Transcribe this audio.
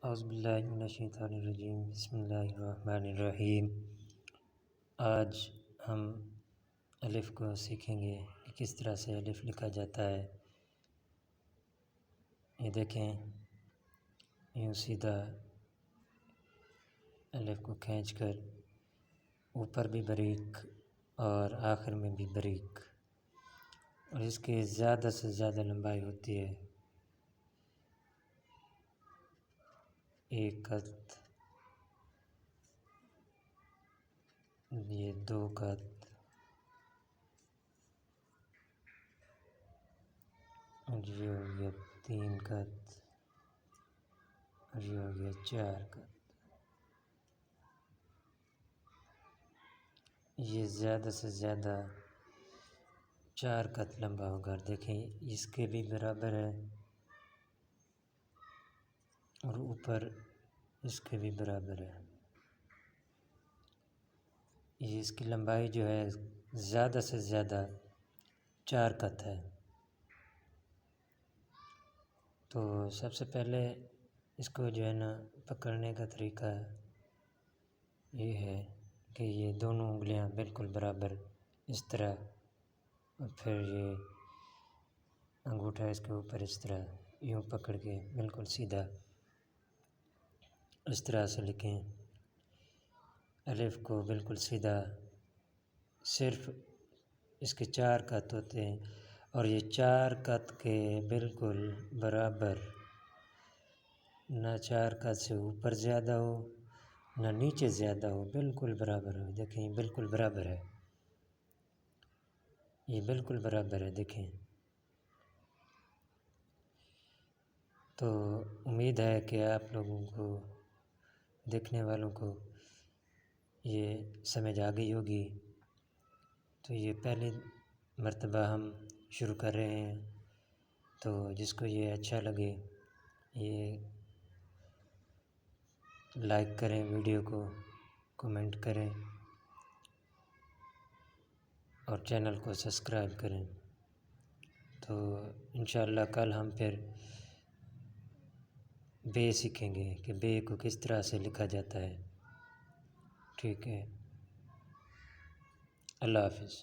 اعوذ باللہ من الشیطان الرجیم، بسم اللہ الرحمن الرحیم۔ آج ہم الف کو سیکھیں گے کہ کس طرح سے الف لکھا جاتا ہے۔ یہ دیکھیں، یوں سیدھا الف کو کھینچ کر اوپر بھی باریک اور آخر میں بھی باریک، اور اس کی زیادہ سے زیادہ لمبائی ہوتی ہے 1 قط، یہ 2 قط، اور یہ ہو گیا 3 قط، اور یہ ہو گیا 4 قط۔ یہ زیادہ سے زیادہ 4 قط لمبا ہوگا، دیکھیں اس کے بھی برابر ہے اور اوپر اس کے بھی برابر ہے۔ یہ اس کی لمبائی جو ہے زیادہ سے زیادہ 4 قط ہے۔ تو سب سے پہلے اس کو جو ہے نا پکڑنے کا طریقہ یہ ہے کہ یہ دونوں انگلیاں بالکل برابر اس طرح، اور پھر یہ انگوٹھا اس کے اوپر اس طرح یوں پکڑ کے بالکل سیدھا اس طرح سے لکھیں الف کو بالکل سیدھا۔ صرف اس کے 4 قط ہوتے ہیں، اور یہ 4 قط کے بالکل برابر، نہ 4 قط سے اوپر زیادہ ہو نہ نیچے زیادہ ہو، بالکل برابر ہو۔ دیکھیں یہ بالکل برابر ہے، یہ بالکل برابر ہے، دیکھیں۔ تو امید ہے کہ آپ لوگوں کو، دیکھنے والوں کو یہ سمجھ آ گئی ہوگی۔ تو یہ پہلی مرتبہ ہم شروع کر رہے ہیں، تو جس کو یہ اچھا لگے یہ لائک کریں، ویڈیو کو کمنٹ کریں اور چینل کو سبسکرائب کریں۔ تو انشاءاللہ کل ہم پھر بے سیکھیں گے کہ بے کو کس طرح سے لکھا جاتا ہے۔ ٹھیک ہے، اللہ حافظ۔